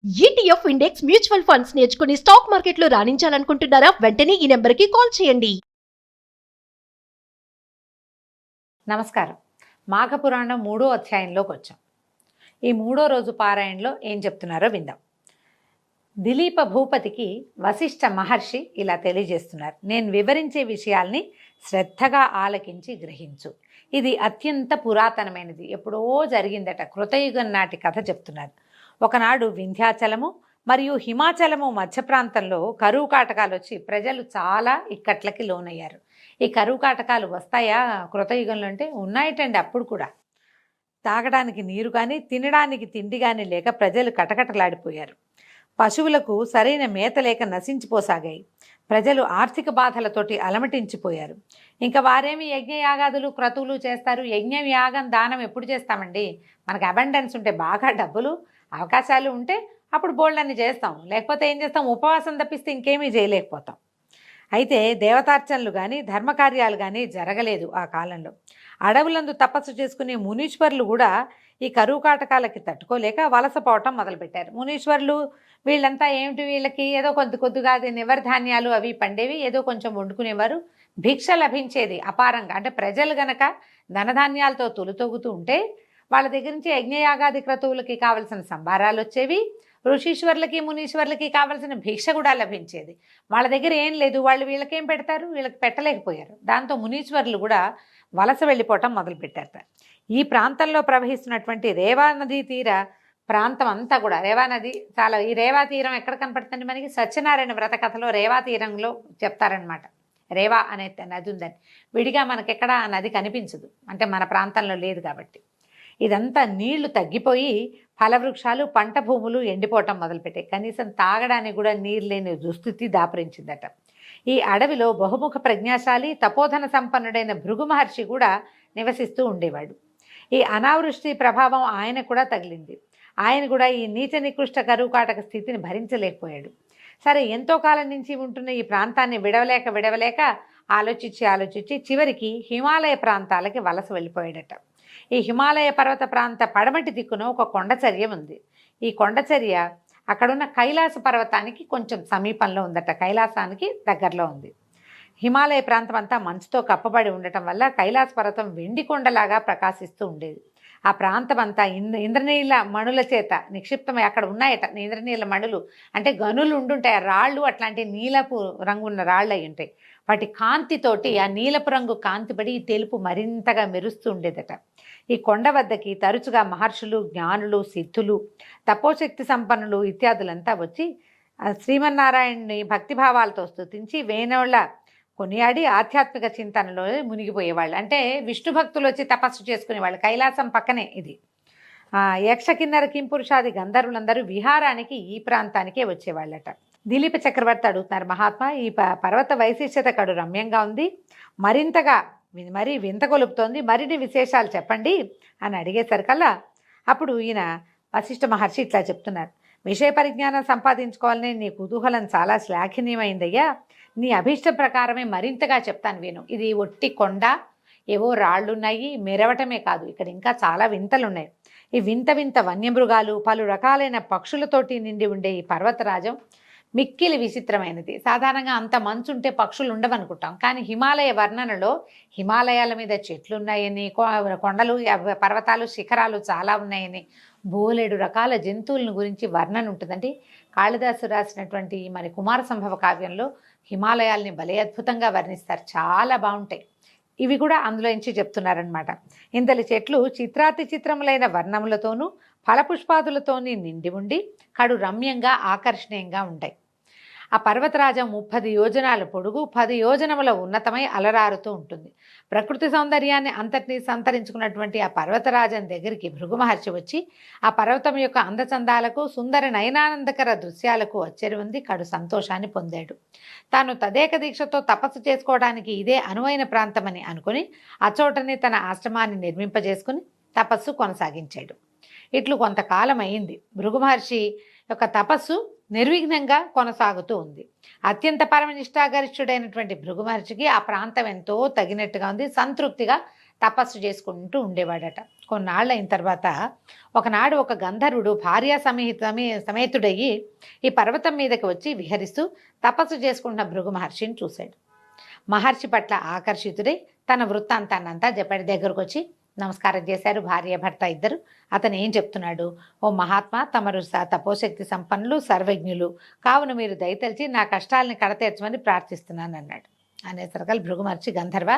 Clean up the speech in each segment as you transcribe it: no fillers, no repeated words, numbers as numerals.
ETF index mutual funds నేర్చుకుని stock మార్కెట్లో రాణించాలనుకుంటున్నారా? వెంటనే ఈ నెంబర్కి కాల్ చేయండి. నమస్కారం. మాఘపురాణం 3వ అధ్యాయంలోకి వచ్చాం. ఈ 3వ రోజు పారాయణలో ఏం చెప్తున్నారో విందాం. దిలీప భూపతికి వశిష్ఠ మహర్షి ఇలా తెలియజేస్తున్నారు. నేను వివరించే విషయాల్ని శ్రద్ధగా ఆలకించి గ్రహించు. ఇది అత్యంత పురాతనమైనది, ఎప్పుడో జరిగిందట. కృతయుగం నాటి కథ చెప్తున్నారు. ఒకనాడు వింధ్యాచలము మరియు హిమాచలము మధ్య ప్రాంతంలో కరువు కాటకాలు వచ్చి ప్రజలు చాలా ఇక్కట్లకి లోనయ్యారు. ఈ కరువు కాటకాలు వస్తాయా కృతయుగంలో అంటే? ఉన్నాయటండి. అప్పుడు కూడా తాగడానికి నీరు కానీ తినడానికి తిండి కానీ లేక ప్రజలు కటకటలాడిపోయారు. పశువులకు సరైన మేత లేక నశించిపోసాగాయి. ప్రజలు ఆర్థిక బాధలతోటి అలమటించిపోయారు. ఇంకా వారేమి యజ్ఞయాగాదులు క్రతువులు చేస్తారు? యజ్ఞం యాగం దానం ఎప్పుడు చేస్తామండి? మనకు అబండెన్స్ ఉంటే, బాగా డబ్బులు అవకాశాలు ఉంటే అప్పుడు బోల్డన్ని చేస్తాం. లేకపోతే ఏం చేస్తాం? ఉపవాసం తప్పిస్తే ఇంకేమీ చేయలేకపోతాం. అయితే దేవతార్చనలు కానీ ధర్మకార్యాలు కానీ జరగలేదు ఆ కాలంలో. అడవులందు తపస్సు చేసుకునే మునీశ్వరులు కూడా ఈ కరువు కాటకాలకి తట్టుకోలేక వలసపోవటం మొదలుపెట్టారు. మునీశ్వరులు వీళ్ళంతా ఏమిటి, వీళ్ళకి ఏదో కొద్దిగా నివర్ధాన్యాలు అవి పండేవి, ఏదో కొంచెం వండుకునేవారు. భిక్ష లభించేది అపారంగా. అంటే ప్రజలు గనక ధనధాన్యాలతో తొలుతొగుతూ ఉంటే వాళ్ళ దగ్గర నుంచి యజ్ఞయాగాది క్రతువులకి కావలసిన సంభారాలు వచ్చేవి. ఋషీశ్వరులకి మునీశ్వరులకి కావలసిన భిక్ష కూడా లభించేది. వాళ్ళ దగ్గర ఏం లేదు, వాళ్ళు వీళ్ళకేం పెడతారు? వీళ్ళకి పెట్టలేకపోయారు. దాంతో మునీశ్వరులు కూడా వలస వెళ్ళిపోవటం మొదలుపెట్టారట. ఈ ప్రాంతంలో ప్రవహిస్తున్నటువంటి రేవా నదీ తీర ప్రాంతం అంతా కూడా, రేవా నది చాలా, ఈ రేవా తీరం ఎక్కడ కనపడుతుంది మనకి? సత్యనారాయణ వ్రత కథలో రేవా తీరంలో చెప్తారనమాట. రేవా అనే నది ఉందని. విడిగా మనకెక్కడ ఆ నది కనిపించదు, అంటే మన ప్రాంతంలో లేదు కాబట్టి. ఇదంతా నీళ్లు తగ్గిపోయి ఫలవృక్షాలు పంట భూములు ఎండిపోవటం మొదలుపెట్టాయి. కనీసం తాగడానికి కూడా నీరు లేని దుస్థితి దాపురించిందట. ఈ అడవిలో బహుముఖ ప్రజ్ఞాశాలి తపోధన సంపన్నుడైన భృగు మహర్షి కూడా నివసిస్తూ ఉండేవాడు. ఈ అనావృష్టి ప్రభావం ఆయన కూడా తగిలింది. ఆయన కూడా ఈ నీచ నికృష్ట కరువు కాటక స్థితిని భరించలేకపోయాడు. సరే, ఎంతో కాలం నుంచి ఉంటున్న ఈ ప్రాంతాన్ని విడవలేక ఆలోచించి చివరికి హిమాలయ ప్రాంతాలకి వలస వెళ్ళిపోయాడట. ఈ హిమాలయ పర్వత ప్రాంత పడమటి దిక్కున ఒక కొండచర్య ఉంది. ఈ కొండచర్య అక్కడున్న కైలాస పర్వతానికి కొంచెం సమీపంలో ఉందట. కైలాసానికి దగ్గరలో ఉంది. హిమాలయ ప్రాంతం అంతా మంచుతో కప్పబడి ఉండటం వల్ల కైలాస పర్వతం వెండి కొండలాగా ప్రకాశిస్తూ ఉండేది. ఆ ప్రాంతం అంతా ఇంద్రనీల మణుల చేత నిక్షిప్తమై అక్కడ ఉన్నాయట. ఇంద్రనీల మణులు అంటే గనులు ఉండుంటాయి. రాళ్ళు అట్లాంటి నీలపు రంగున్న రాళ్ళు అయి ఉంటాయి. వాటి కాంతితోటి ఆ నీలపు రంగు కాంతిపడి ఈ తెలుపు మరింతగా మెరుస్తూ ఉండేదట. ఈ కొండ వద్దకి తరచుగా మహర్షులు, జ్ఞానులు, సిద్ధులు, తపోశక్తి సంపన్నులు ఇత్యాదులంతా వచ్చి శ్రీమన్నారాయణుని భక్తిభావాలతో స్తుతించి వేణోళ్ళ కొనియాడి ఆధ్యాత్మిక చింతనలో మునిగిపోయేవాళ్ళు. అంటే విష్ణు భక్తులు వచ్చి తపస్సు చేసుకునేవాళ్ళు. కైలాసం పక్కనే ఇది. యక్ష కిన్నర కింపురుషాది గంధర్వులందరూ విహారానికి ఈ ప్రాంతానికే వచ్చేవాళ్ళట. దిలీప చక్రవర్తి అడుగుతున్నారు, మహాత్మా, ఈ పర్వత వైశిష్ట్యత కడు రమ్యంగా ఉంది, మరింతగా మరీ వింత కొలుపుతోంది, మరిన్ని విశేషాలు చెప్పండి అని అడిగేసరికల్లా అప్పుడు ఈయన వశిష్ఠ మహర్షి ఇట్లా చెప్తున్నారు. విషయ పరిజ్ఞానం సంపాదించుకోవాలని నీ కుతూహలం చాలా శ్లాఘనీయమైందయ్యా. నీ అభీష్ట ప్రకారమే మరింతగా చెప్తాను విను. ఇది ఒట్టి కొండ, ఏవో రాళ్ళున్నాయి, మెరవటమే కాదు, ఇక్కడ ఇంకా చాలా వింతలున్నాయి. ఈ వింత వన్యమృగాలు, పలు రకాలైన పక్షులతోటి నిండి ఉండే ఈ పర్వతరాజం మిక్కిలి విచిత్రమైనది. సాధారణంగా అంత మంచు ఉంటే పక్షులు ఉండవనుకుంటాం, కానీ హిమాలయ వర్ణనలో హిమాలయాల మీద చెట్లు ఉన్నాయని, కొండలు, పర్వతాలు, శిఖరాలు చాలా ఉన్నాయని, బోలెడు రకాల జంతువులను గురించి వర్ణన ఉంటుందండి. కాళిదాసు రాసినటువంటి మరి కుమార సంభవ కావ్యంలో హిమాలయాల్ని భలే అద్భుతంగా వర్ణిస్తారు. చాలా బాగుంటాయి. ఇవి కూడా అందులో నుంచి చెప్తున్నారనమాట. ఇంతటి చెట్లు చిత్రాతి చిత్రములైన వర్ణములతోనూ ఫలపుష్పాదులతోని నిండి ఉండి కడు రమ్యంగా ఆకర్షణీయంగా ఉంటాయి. ఆ పర్వతరాజం 30 యోజనాల పొడుగు, 10 యోజనముల ఉన్నతమై అలరారుతూ ఉంటుంది. ప్రకృతి సౌందర్యాన్ని అంతటినీ సంతరించుకున్నటువంటి ఆ పర్వతరాజం దగ్గరికి భృగు మహర్షి వచ్చి ఆ పర్వతం యొక్క అందచందాలకు, సుందర నయనానందకర దృశ్యాలకు వచ్చెరుంది కడు సంతోషాన్ని పొందాడు. తాను తదేక దీక్షతో తపస్సు చేసుకోవడానికి ఇదే అనువైన ప్రాంతమని అనుకుని అచోటనే తన ఆశ్రమాన్ని నిర్మింపజేసుకుని తపస్సు కొనసాగించాడు. ఇట్లు కొంతకాలం అయింది. భృగు మహర్షి యొక్క తపస్సు నిర్విఘ్నంగా కొనసాగుతూ ఉంది. అత్యంత పరమనిష్టాగరిష్ఠుడైనటువంటి భృగు మహర్షికి ఆ ప్రాంతం ఎంతో తగినట్టుగా ఉంది. సంతృప్తిగా తపస్సు చేసుకుంటూ ఉండేవాడట. కొన్నాళ్ళు అయిన తర్వాత ఒకనాడు ఒక గంధర్వుడు భార్యా సమేతుడయ్యి ఈ పర్వతం మీదకి వచ్చి విహరిస్తూ తపస్సు చేసుకుంటున్న భృగు మహర్షిని చూశాడు. మహర్షి పట్ల ఆకర్షితుడై తన వృత్తాంతాన్నంతా చెప్పాడు. దగ్గరకు వచ్చి నమస్కారం చేశారు భార్య భర్త ఇద్దరు. అతను ఏం చెప్తున్నాడు, ఓ మహాత్మా, తమరు తపోశక్తి సంపన్నులు, సర్వజ్ఞులు కావున మీరు దయతలిచి నా కష్టాలని కడతీర్చమని ప్రార్థిస్తున్నాను అన్నాడు. అనేసరికల్ భృగు మహర్షి, గంధర్వ,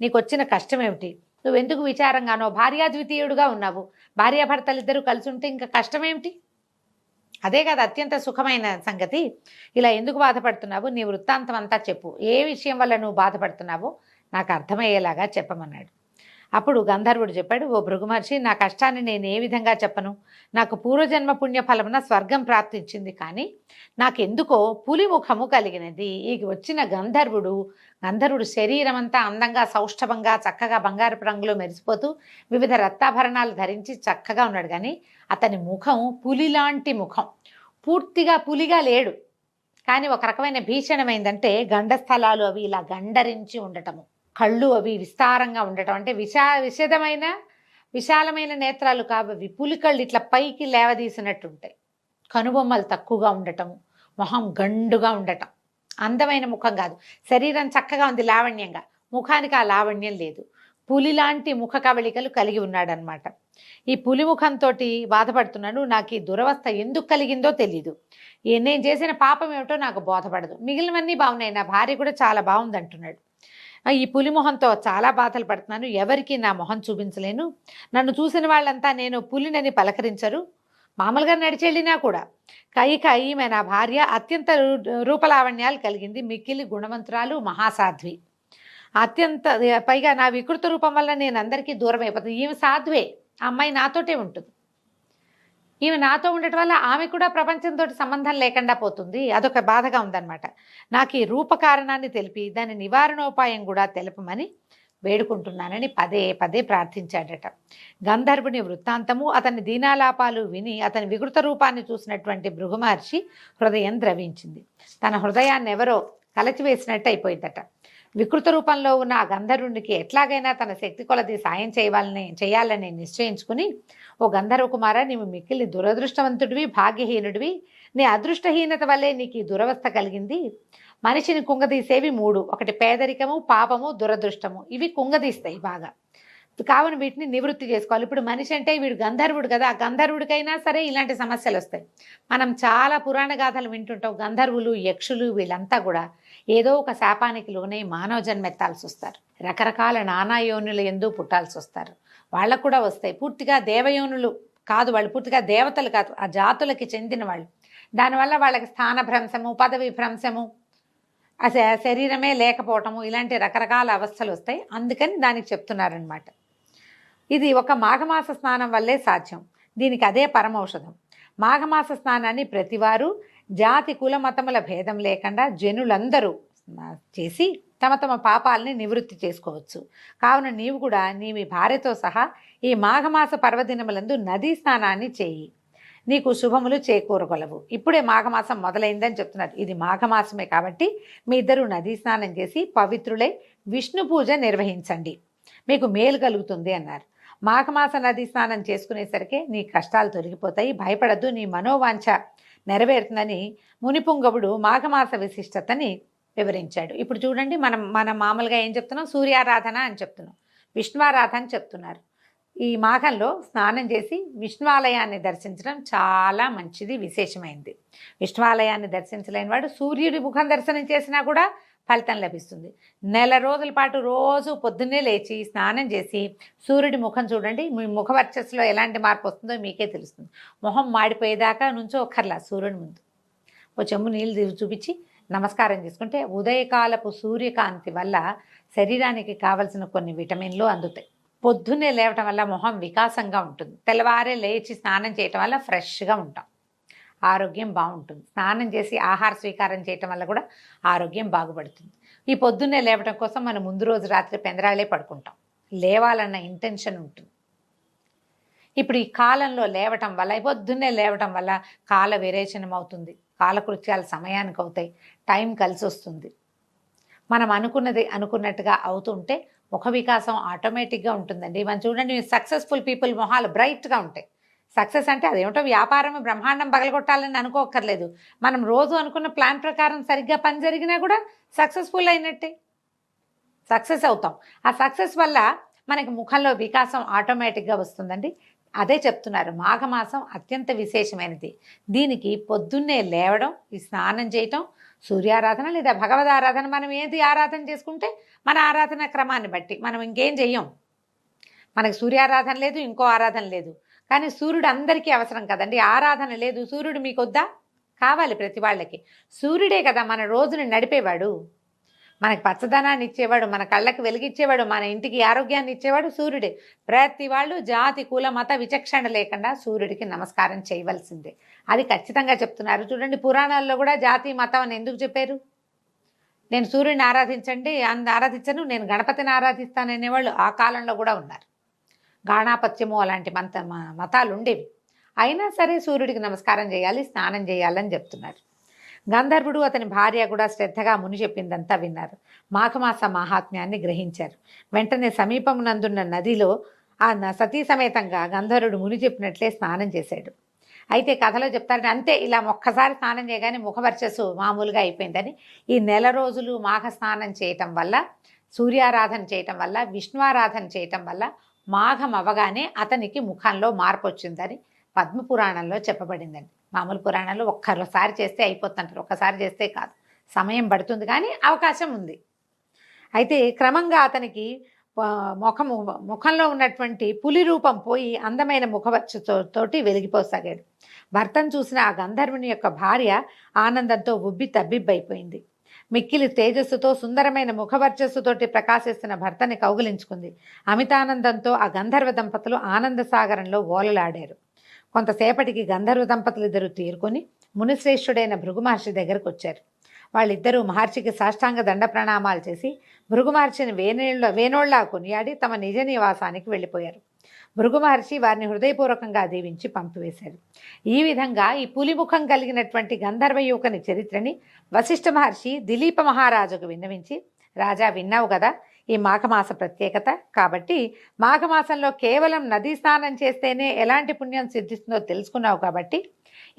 నీకు వచ్చిన కష్టం ఏమిటి? నువ్వెందుకు విచారంగానో భార్యాద్వితీయుడుగా ఉన్నావు? భార్యాభర్తలిద్దరూ కలిసి ఉంటే ఇంకా కష్టమేమిటి? అదే కదా అత్యంత సుఖమైన సంగతి. ఇలా ఎందుకు బాధపడుతున్నావు? నీ వృత్తాంతం అంతా చెప్పు. ఏ విషయం వల్ల నువ్వు బాధపడుతున్నావో నాకు అర్థమయ్యేలాగా చెప్పమన్నాడు. అప్పుడు గంధర్వుడు చెప్పాడు, ఓ భృగు మహర్షి, నా కష్టాన్ని నేను ఏ విధంగా చెప్పను? నాకు పూర్వజన్మ పుణ్యఫలమున స్వర్గం ప్రాప్తించింది, కానీ నాకెందుకో పులి ముఖము కలిగినది. ఈ వచ్చిన గంధర్వుడు శరీరం అంతా అందంగా సౌష్ఠవంగా చక్కగా బంగారపు రంగులో మెరిసిపోతూ వివిధ రత్నాభరణాలు ధరించి చక్కగా ఉన్నాడు. కానీ అతని ముఖం పులిలాంటి ముఖం, పూర్తిగా పులిగా లేడు. కానీ ఒక రకమైన భీషణమైందంటే గండస్థలాలు అవి ఇలా గండరించి ఉండటము, కళ్ళు అవి విస్తారంగా ఉండటం, అంటే విశాలమైన నేత్రాలు కావవి, పులి కళ్ళు ఇట్లా పైకి లేవదీసినట్టుంటాయి. కనుబొమ్మలు తక్కువగా ఉండటము, మొహం గండుగా ఉండటం. అందమైన ముఖం కాదు, శరీరం చక్కగా ఉంది లావణ్యంగా, ముఖానికి ఆ లావణ్యం లేదు. పులిలాంటి ముఖ కవళికలు కలిగి ఉన్నాడనమాట. ఈ పులి ముఖంతో బాధపడుతున్నాడు. నాకు ఈ దురవస్థ ఎందుకు కలిగిందో తెలీదు. నేను చేసిన పాపం ఏమిటో నాకు బోధపడదు. మిగిలినవన్నీ బాగున్నాయి, నా భార్య కూడా చాలా బాగుంది అంటున్నాడు. ఈ పులి మొహంతో చాలా బాధలు పడుతున్నాను, ఎవరికి నా మొహం చూపించలేను. నన్ను చూసిన వాళ్ళంతా నేను పులినని పలకరించరు, మామూలుగా నడిచెళ్ళినా కూడా. ఈమె నా భార్య అత్యంత రూపలావణ్యాలు కలిగింది, మిక్కిలి గుణవంతురాలు, మహాసాధ్వి. అత్యంత పైగా నా వికృత రూపం వల్ల నేను అందరికీ దూరం అయిపోతుంది. ఈమె సాధ్వే, ఆ అమ్మాయి నాతోటే ఉంటుంది. ఈమె నాతో ఉండటం వల్ల ఆమె కూడా ప్రపంచంతో సంబంధం లేకుండా పోతుంది. అదొక బాధగా ఉందన్నమాట. నాకు ఈ రూపకారణాన్ని తెలిపి దాని నివారణోపాయం కూడా తెలపమని వేడుకుంటున్నానని పదే పదే ప్రార్థించాడట. గంధర్వుని వృత్తాంతము, అతని దీనాలాపాలు విని అతని వికృత రూపాన్ని చూసినటువంటి భృగు మహర్షి హృదయం ద్రవించింది. తన హృదయాన్ని ఎవరో కలచివేసినట్టు అయిపోయిందట. వికృత రూపంలో ఉన్న ఆ గంధర్వునికి ఎట్లాగైనా తన శక్తి కొలది సాయం చేయాలని నిశ్చయించుకుని, ఓ గంధర్వ కుమార, నీవు మిక్కిలి దురదృష్టవంతుడివి, భాగ్యహీనుడివి. నీ అదృష్టహీనత వల్లే నీకు ఈ దురవస్థ కలిగింది. మనిషిని కుంగదీసేవి 3: ఒకటి పేదరికము, పాపము, దురదృష్టము. ఇవి కుంగదీస్తాయి బాగా. కావున వీటిని నివృత్తి చేసుకోవాలి. ఇప్పుడు మనిషి అంటే వీడు గంధర్వుడు కదా, ఆ గంధర్వుడికైనా సరే ఇలాంటి సమస్యలు వస్తాయి. మనం చాలా పురాణ గాథలు వింటుంటాం. గంధర్వులు, యక్షులు వీళ్ళంతా కూడా ఏదో ఒక శాపానికి లోనై మానవ జన్మెత్తాల్సి వస్తారు. రకరకాల నానాయోనులు ఎందు పుట్టాల్సి వస్తారు. వాళ్ళకు కూడా వస్తాయి. పూర్తిగా దేవయోనులు కాదు, వాళ్ళు పూర్తిగా దేవతలు కాదు, ఆ జాతులకి చెందిన వాళ్ళు. దానివల్ల వాళ్ళకి స్థానభ్రంశము, పదవి భ్రంశము, శరీరమే లేకపోవటము, ఇలాంటి రకరకాల అవస్థలు వస్తాయి. అందుకని దానికి చెప్తున్నారనమాట. ఇది ఒక మాఘమాస స్నానం వల్లే సాధ్యం. దీనికి అదే పరమౌషధం. మాఘమాస స్నానాన్ని ప్రతివారు జాతి కుల మతముల భేదం లేకుండా జనులందరూ చేసి తమ తమ పాపాలని నివృత్తి చేసుకోవచ్చు. కావున నీవు కూడా నీవి భార్యతో సహా ఈ మాఘమాస పర్వదినములందు నదీ స్నానాన్ని చేయి, నీకు శుభములు చేకూరగలవు. ఇప్పుడే మాఘమాసం మొదలైందని చెప్తున్నారు. ఇది మాఘమాసమే కాబట్టి మీ ఇద్దరు నదీ స్నానం చేసి పవిత్రులై విష్ణు పూజ నిర్వహించండి, మీకు మేలు కలుగుతుంది అన్నారు. మాఘమాస నదీ స్నానం చేసుకునేసరికి నీ కష్టాలు తొలగిపోతాయి, భయపడద్దు, నీ మనోవాంఛ నెరవేరుతుందని మునిపుంగవుడు మాఘమాస విశిష్టతని వివరించాడు. ఇప్పుడు చూడండి, మనం మామూలుగా ఏం చెప్తున్నాం, సూర్యారాధన అని చెప్తున్నాం, విష్ణువారాధన అని చెప్తున్నారు. ఈ మాఘంలో స్నానం చేసి విష్ణువాలయాన్ని దర్శించడం చాలా మంచిది, విశేషమైంది. విష్ణువాలయాన్ని దర్శించలేని వాడు సూర్యుడి ముఖం దర్శనం చేసినా కూడా ఫలితం లభిస్తుంది. నెల రోజుల పాటు రోజు పొద్దున్నే లేచి స్నానం చేసి సూర్యుడి ముఖం చూడండి. మీ ముఖ వర్చస్సులో ఎలాంటి మార్పు వస్తుందో మీకే తెలుస్తుంది. మొహం మాడిపోయేదాకా నుంచో ఒక్కర్లా సూర్యుడి ముందు ఓ చెంబు నీళ్ళు చూపించి నమస్కారం చేసుకుంటే ఉదయకాలపు సూర్యకాంతి వల్ల శరీరానికి కావలసిన కొన్ని విటమిన్లు అందుతాయి. పొద్దున్నే లేవటం వల్ల మొహం వికాసంగా ఉంటుంది. తెల్లవారే లేచి స్నానం చేయటం వల్ల ఫ్రెష్గా ఉంటాం, ఆరోగ్యం బాగుంటుంది. స్నానం చేసి ఆహార స్వీకారం చేయటం వల్ల కూడా ఆరోగ్యం బాగుపడుతుంది. ఈ పొద్దున్నే లేవటం కోసం మనం ముందు రోజు రాత్రి పెందరాళే పడుకుంటాం, లేవాలన్న ఇంటెన్షన్ ఉంటుంది. ఇప్పుడు ఈ కాలంలో లేవటం వల్ల, పొద్దున్నే లేవటం వల్ల కాల విరేచనం అవుతుంది, కాలకృత్యాలు సమయానికి అవుతాయి, టైం కలిసి వస్తుంది. మనం అనుకున్నది అనుకున్నట్టుగా అవుతుంటే ముఖ వికాసం ఆటోమేటిక్గా ఉంటుందండి. మనం చూడండి, సక్సెస్ఫుల్ పీపుల్ మొహాలు బ్రైట్గా ఉంటాయి. సక్సెస్ అంటే అదేమిటో వ్యాపారం బ్రహ్మాండం పగలగొట్టాలని అనుకోక్కర్లేదు. మనం రోజు అనుకున్న ప్లాన్ ప్రకారం సరిగ్గా పని జరిగినా కూడా సక్సెస్ఫుల్ అయినట్టే, సక్సెస్ అవుతాం. ఆ సక్సెస్ వల్ల మనకి ముఖంలో వికాసం ఆటోమేటిక్గా వస్తుందండి. అదే చెప్తున్నారు, మాఘమాసం అత్యంత విశేషమైనది. దీనికి పొద్దున్నే లేవడం, ఈ స్నానం చేయటం, సూర్యారాధన లేదా భగవద్ ఆరాధన, మనం ఏది ఆరాధన చేసుకుంటే మన ఆరాధన క్రమాన్ని బట్టి మనం ఇంకేం చెయ్యం. మనకి సూర్యారాధన లేదు, ఇంకో ఆరాధన లేదు. కానీ సూర్యుడు అందరికీ అవసరం కదండి. ఆరాధన లేదు, సూర్యుడు మీకు వద్దా? కావాలి ప్రతి వాళ్ళకి. సూర్యుడే కదా మన రోజుని నడిపేవాడు, మనకి పచ్చదనాన్ని ఇచ్చేవాడు, మన కళ్ళకి వెలిగిచ్చేవాడు, మన ఇంటికి ఆరోగ్యాన్ని ఇచ్చేవాడు సూర్యుడే. ప్రతి వాళ్ళు జాతి కుల మత విచక్షణ లేకుండా సూర్యుడికి నమస్కారం చేయవలసిందే. అది ఖచ్చితంగా చెప్తున్నారు. చూడండి, పురాణాల్లో కూడా జాతి మతం అని ఎందుకు చెప్పారు? నేను సూర్యుడిని ఆరాధించను, నేను గణపతిని ఆరాధిస్తాను అనేవాళ్ళు ఆ కాలంలో కూడా ఉన్నారు. గాణాపత్యము అలాంటి మతాలు ఉండేవి. అయినా సరే సూర్యుడికి నమస్కారం చేయాలి, స్నానం చేయాలని చెప్తున్నారు. గంధర్వుడు అతని భార్య కూడా శ్రద్ధగా ముని చెప్పిందంతా విన్నారు. మాఘమాస మహాత్మ్యాన్ని గ్రహించారు. వెంటనే సమీపమునందున్న నదిలో ఆ సతీ సమేతంగా గంధర్వుడు ముని చెప్పినట్లే స్నానం చేశాడు. అయితే కథలో చెప్తారంటే అంతే, ఇలా ఒక్కసారి స్నానం చేయగానే ముఖవర్చస్సు మామూలుగా అయిపోయిందని. ఈ నెల రోజులు మాఘ స్నానం చేయటం వల్ల, సూర్యారాధన చేయటం వల్ల, విష్ణువారాధన చేయటం వల్ల మాఘం అవగానే అతనికి ముఖంలో మార్పు వచ్చిందని పద్మపురాణంలో చెప్పబడిందండి. మామూలు పురాణాలు ఒక్కసారి చేస్తే అయిపోతుంటారు, ఒక్కసారి చేస్తే కాదు, సమయం పడుతుంది, కానీ అవకాశం ఉంది. అయితే క్రమంగా అతనికి ముఖంలో ఉన్నటువంటి పులి రూపం పోయి అందమైన ముఖవచ్చుతోటి వెలిగిపోసాగాడు. భర్తను చూసిన ఆ గంధర్వుని యొక్క భార్య ఆనందంతో ఉబ్బి తబ్బిబ్బైపోయింది. మిక్కిలి తేజస్సుతో సుందరమైన ముఖవర్చస్సుతోటి ప్రకాశిస్తున్న భర్తని కౌగిలించుకుంది. అమితానందంతో ఆ గంధర్వ దంపతులు ఆనంద సాగరంలో ఓలలాడారు. కొంతసేపటికి గంధర్వ దంపతులు ఇద్దరు తీరుకొని మునిశ్రేష్ఠుడైన భృగు మహర్షి దగ్గరకు వచ్చారు. వాళ్ళిద్దరూ మహర్షికి సాష్టాంగ దండ ప్రణామాలు చేసి భృగు మహర్షిని వేనోళ్లా కొనియాడి తమ నిజ నివాసానికి వెళ్ళిపోయారు. భృగు మహర్షి వారిని హృదయపూర్వకంగా దీవించి పంపివేశారు. ఈ విధంగా ఈ పులిముఖం కలిగినటువంటి గంధర్వ యువకుని చరిత్రని వశిష్ఠ మహర్షి దిలీప మహారాజుకు విన్నవించి, రాజా విన్నావు కదా ఈ మాఘమాస ప్రత్యేకత, కాబట్టి మాఘమాసంలో కేవలం నదీ స్నానం చేస్తేనే ఎలాంటి పుణ్యం సిద్ధిస్తుందో తెలుసుకున్నావు, కాబట్టి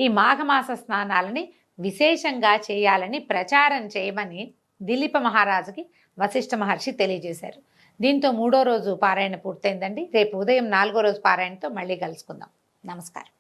ఈ మాఘమాస స్నానాలని విశేషంగా చేయాలని ప్రచారం చేయమని దిలీప మహారాజుకి వశిష్ఠ మహర్షి తెలియజేశారు. దీంతో 3వ రోజు పారాయణ పూర్తయిందండి. రేపు ఉదయం 4వ రోజు పారాయణతో మళ్ళీ కలుసుకుందాం. నమస్కారం.